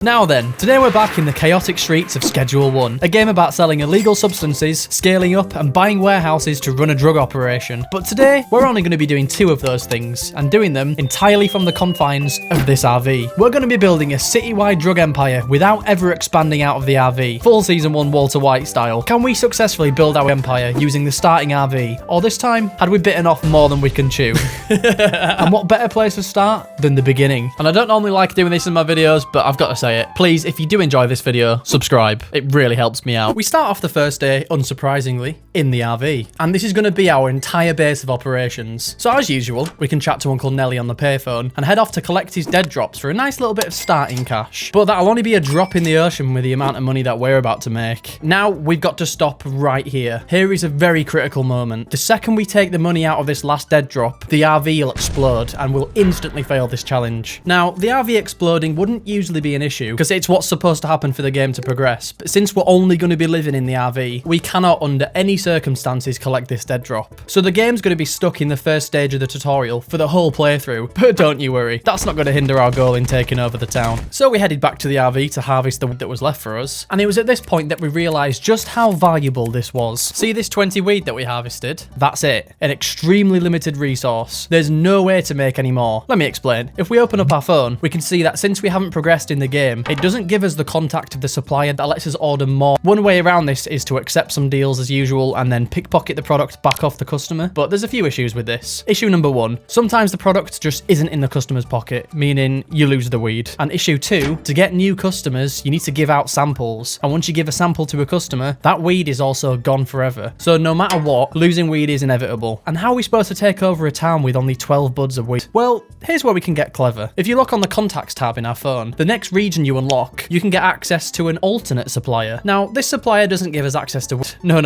Now then, today we're back in the chaotic streets of Schedule 1, a game about selling illegal substances, scaling up, and buying warehouses to run a drug operation. But today, we're only going to be doing 2 of those things, and doing them entirely from the confines of this RV. We're going to be building a citywide drug empire without ever expanding out of the RV, full Season 1 Walter White style. Can we successfully build our empire using the starting RV? Or this time, had we bitten off more than we can chew? And what better place to start than the beginning? And I don't normally like doing this in my videos, but I've got to say it. Please, if you do enjoy this video, subscribe. It really helps me out. We start off the first day, unsurprisingly, in the RV. And this is going to be our entire base of operations. So as usual, we can chat to Uncle Nelly on the payphone and head off to collect his dead drops for a nice little bit of starting cash. But that'll only be a drop in the ocean with the amount of money that we're about to make. Now, we've got to stop right here. Here is a very critical moment. The second we take the money out of this last dead drop, the RV will explode and we'll instantly fail this challenge. Now, the RV exploding wouldn't usually be an issue because it's what's supposed to happen for the game to progress. But since we're only going to be living in the RV, we cannot under any circumstances collect this dead drop. So the game's going to be stuck in the first stage of the tutorial for the whole playthrough. But don't you worry, that's not going to hinder our goal in taking over the town. So we headed back to the RV to harvest the weed that was left for us. And it was at this point that we realised just how valuable this was. See this 20 weed that we harvested? That's it. An extremely limited resource. There's no way to make any more. Let me explain. If we open up our phone, we can see that since we haven't progressed in the game, it doesn't give us the contact of the supplier that lets us order more. One way around this is to accept some deals as usual and then pickpocket the product back off the customer. But there's a few issues with this. Issue number 1, sometimes the product just isn't in the customer's pocket, meaning you lose the weed. And issue 2, to get new customers, you need to give out samples. And once you give a sample to a customer, that weed is also gone forever. So no matter what, losing weed is inevitable. And how are we supposed to take over a town with only 12 buds of weed? Well, here's where we can get clever. If you look on the contacts tab in our phone, the next region you unlock, you can get access to an alternate supplier. Now, this supplier doesn't give us access to weed. No.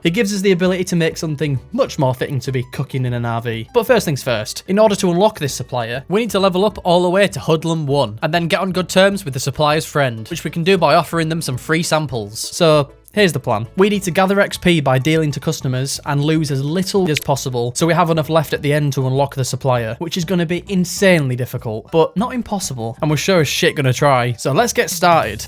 It gives us the ability to make something much more fitting to be cooking in an RV. But first things first, in order to unlock this supplier, we need to level up all the way to Hoodlum 1 and then get on good terms with the supplier's friend, which we can do by offering them some free samples. So here's the plan. We need to gather XP by dealing to customers and lose as little as possible so we have enough left at the end to unlock the supplier, which is going to be insanely difficult, but not impossible. And we're sure as shit going to try. So let's get started.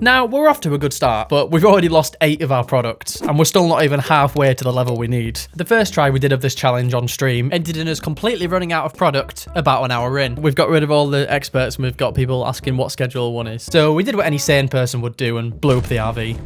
Now, we're off to a good start, but we've already lost 8 of our products, and we're still not even halfway to the level we need. The first try we did of this challenge on stream ended in us completely running out of product about an hour in. We've got rid of all the experts, and we've got people asking what Schedule 1 is. So we did what any sane person would do and blew up the RV.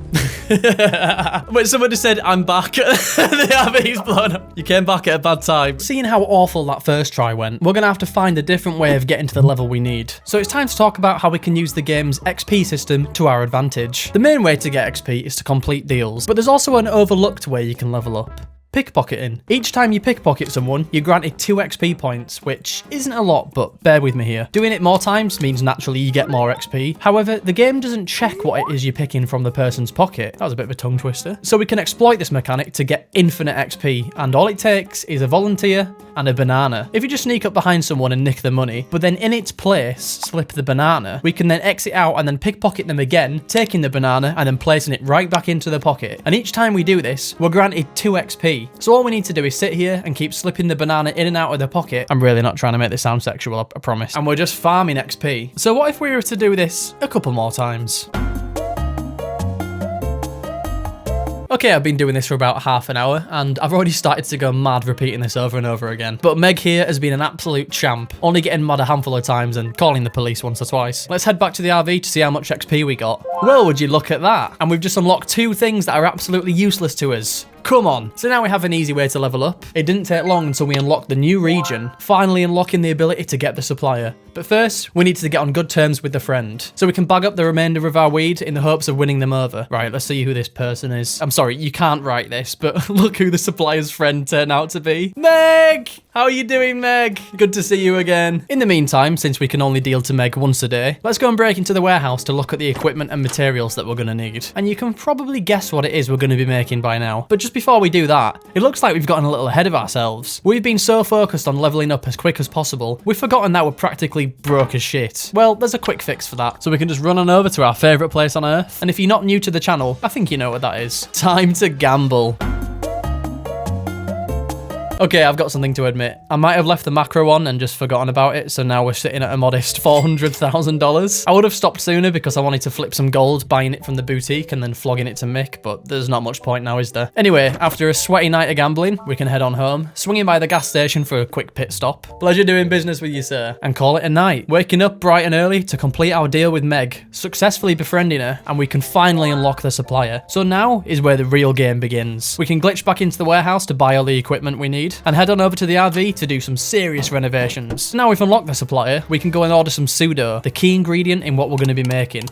When someone just said, I'm back, the RV's blown up. You came back at a bad time. Seeing how awful that first try went, we're going to have to find a different way of getting to the level we need. So it's time to talk about how we can use the game's XP system to our advantage. The main way to get XP is to complete deals, but there's also an overlooked way you can level up. Pickpocketing. Each time you pickpocket someone, you're granted 2 XP points, which isn't a lot, but bear with me here. Doing it more times means naturally you get more XP. However, the game doesn't check what it is you're picking from the person's pocket. That was a bit of a tongue twister. So we can exploit this mechanic to get infinite XP, and all it takes is a volunteer and a banana. If you just sneak up behind someone and nick the money, but then in its place slip the banana, we can then exit out and then pickpocket them again, taking the banana and then placing it right back into the pocket. And each time we do this, we're granted 2 XP. So all we need to do is sit here and keep slipping the banana in and out of the pocket. I'm really not trying to make this sound sexual, I promise. And we're just farming XP. So what if we were to do this a couple more times? Okay, I've been doing this for about half an hour, and I've already started to go mad repeating this over and over again. But Meg here has been an absolute champ, only getting mad a handful of times and calling the police once or twice. Let's head back to the RV to see how much XP we got. Well, would you look at that? And we've just unlocked 2 things that are absolutely useless to us. Come on. So now we have an easy way to level up. It didn't take long until we unlocked the new region, finally unlocking the ability to get the supplier. But first, we need to get on good terms with the friend, so we can bag up the remainder of our weed in the hopes of winning them over. Right, let's see who this person is. I'm sorry, you can't write this, but look who the supplier's friend turned out to be. Meg! How are you doing, Meg? Good to see you again. In the meantime, since we can only deal to Meg once a day, let's go and break into the warehouse to look at the equipment and materials that we're going to need. And you can probably guess what it is we're going to be making by now. But just before we do that, it looks like we've gotten a little ahead of ourselves. We've been so focused on leveling up as quick as possible, we've forgotten that we're practically broke as shit. Well, there's a quick fix for that. So we can just run on over to our favourite place on Earth. And if you're not new to the channel, I think you know what that is. Time to gamble. Okay, I've got something to admit. I might have left the macro on and just forgotten about it, so now we're sitting at a modest $400,000. I would have stopped sooner because I wanted to flip some gold, buying it from the boutique and then flogging it to Mick, but there's not much point now, is there? Anyway, after a sweaty night of gambling, we can head on home, swinging by the gas station for a quick pit stop. Pleasure doing business with you, sir. And call it a night. Waking up bright and early to complete our deal with Meg, successfully befriending her, and we can finally unlock the supplier. So now is where the real game begins. We can glitch back into the warehouse to buy all the equipment we need, and head on over to the RV to do some serious renovations. Now we've unlocked the supplier, we can go and order some pseudo, the key ingredient in what we're going to be making.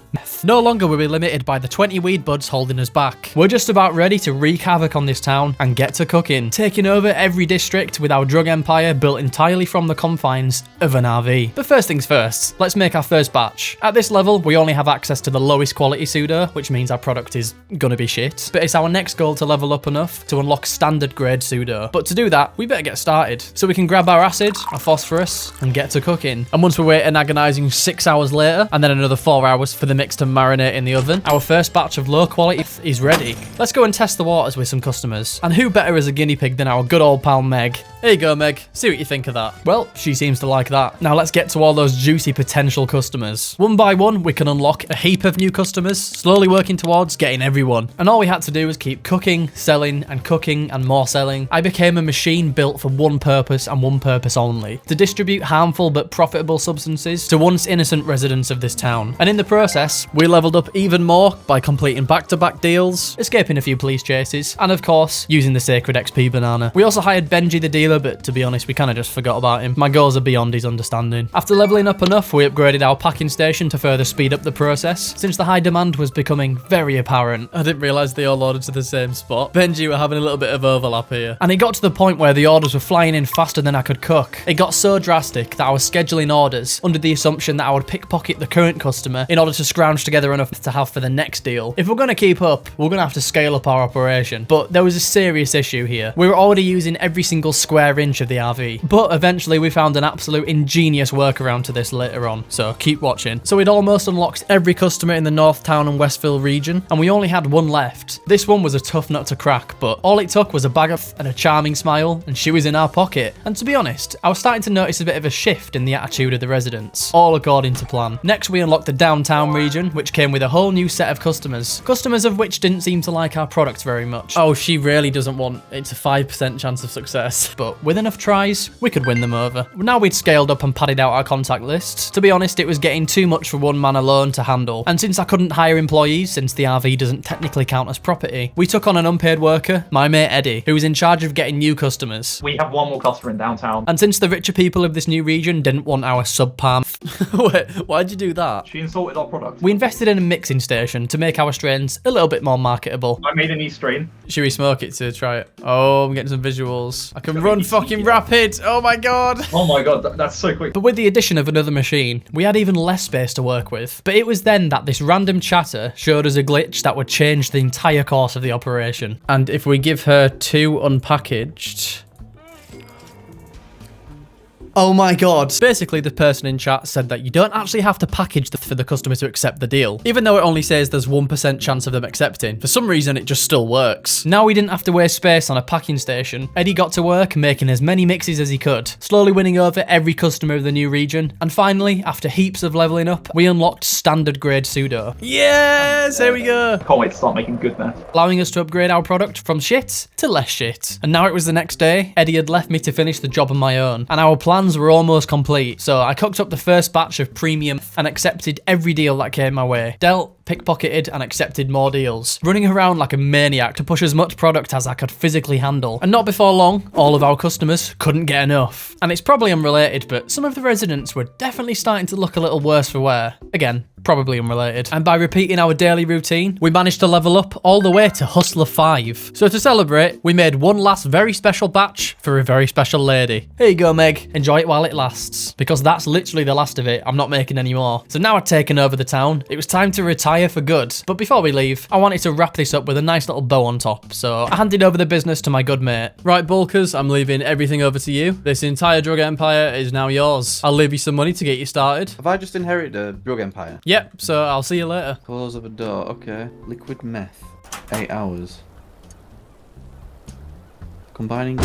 No longer will we be limited by the 20 weed buds holding us back. We're just about ready to wreak havoc on this town and get to cooking, taking over every district with our drug empire built entirely from the confines of an RV. But first things first, let's make our first batch. At this level, we only have access to the lowest quality pseudo, which means our product is gonna be shit. But it's our next goal to level up enough to unlock standard grade pseudo. But to do that, we better get started. So we can grab our acid, our phosphorus, and get to cooking. And once we wait an agonizing 6 hours later, and then another 4 hours for the mix to marinate in the oven, our first batch of low quality is ready. Let's go and test the waters with some customers. And who better as a guinea pig than our good old pal Meg? Here you go, Meg. See what you think of that. Well, she seems to like that. Now let's get to all those juicy potential customers. One by one, we can unlock a heap of new customers, slowly working towards getting everyone. And all we had to do was keep cooking, selling, and more selling. I became a machine built for one purpose and one purpose only: to distribute harmful but profitable substances to once innocent residents of this town. And in the process, we leveled up even more by completing back-to-back deals, escaping a few police chases, and of course, using the sacred XP banana. We also hired Benji the dealer, but to be honest, we kind of just forgot about him. My goals are beyond his understanding. After leveling up enough, we upgraded our packing station to further speed up the process, since the high demand was becoming very apparent. I didn't realise they all ordered to the same spot. Benji were having a little bit of overlap here. And it got to the point where the orders were flying in faster than I could cook. It got so drastic that I was scheduling orders under the assumption that I would pickpocket the current customer in order to scrounge together enough to have for the next deal. If we're going to keep up, we're going to have to scale up our operation. But there was a serious issue here. We were already using every single square inch of the RV. But eventually we found an absolute ingenious workaround to this later on. So keep watching. So we'd almost unlocked every customer in the North Town and Westville region, and we only had one left. This one was a tough nut to crack, but all it took was a bag of and a charming smile, and she was in our pocket. And to be honest, I was starting to notice a bit of a shift in the attitude of the residents, all according to plan. Next, we unlocked the downtown region, which came with a whole new set of customers of which didn't seem to like our product very much. Oh, she really doesn't want it's a 5% chance of success, but with enough tries, we could win them over. Now we'd scaled up and padded out our contact list. To be honest, it was getting too much for one man alone to handle, and since I couldn't hire employees, since the RV doesn't technically count as property, we took on an unpaid worker, my mate Eddie, who was in charge of getting new customers. We have one more customer in downtown. And since the richer people of this new region didn't want our subpar Wait, why'd you do that? She insulted our product. We invested in a mixing station to make our strains a little bit more marketable. I made a new strain. Should we smoke it to try it? Oh, I'm getting some visuals. I can run fucking rapid. Oh my god. Oh my god, that's so quick. But with the addition of another machine, we had even less space to work with. But it was then that this random chatter showed us a glitch that would change the entire course of the operation. And if we give her 2 unpackaged... Oh my god. Basically, the person in chat said that you don't actually have to package for the customer to accept the deal. Even though it only says there's 1% chance of them accepting, for some reason it just still works. Now we didn't have to waste space on a packing station. Eddie got to work making as many mixes as he could, slowly winning over every customer of the new region. And finally, after heaps of leveling up, we unlocked standard grade pseudo. Yes, there we go. Can't wait to start making good meth. Allowing us to upgrade our product from shit to less shit. And now it was the next day. Eddie had left me to finish the job on my own, and our plans were almost complete. So I cooked up the first batch of premium and accepted every deal that came my way. Dealt, pickpocketed, and accepted more deals, running around like a maniac to push as much product as I could physically handle. And not before long, all of our customers couldn't get enough. And it's probably unrelated, but some of the residents were definitely starting to look a little worse for wear. Again, probably unrelated. And by repeating our daily routine, we managed to level up all the way to Hustler 5. So to celebrate, we made one last very special batch for a very special lady. Here you go, Meg. Enjoy it while it lasts. Because that's literally the last of it. I'm not making any more. So now I've taken over the town. It was time to retire for good. But before we leave, I wanted to wrap this up with a nice little bow on top. So I handed over the business to my good mate. Right, Bulkers, I'm leaving everything over to you. This entire drug empire is now yours. I'll leave you some money to get you started. Have I just inherited a drug empire? Yep, so I'll see you later. Close of a door. Okay. Liquid meth. 8 hours. Combining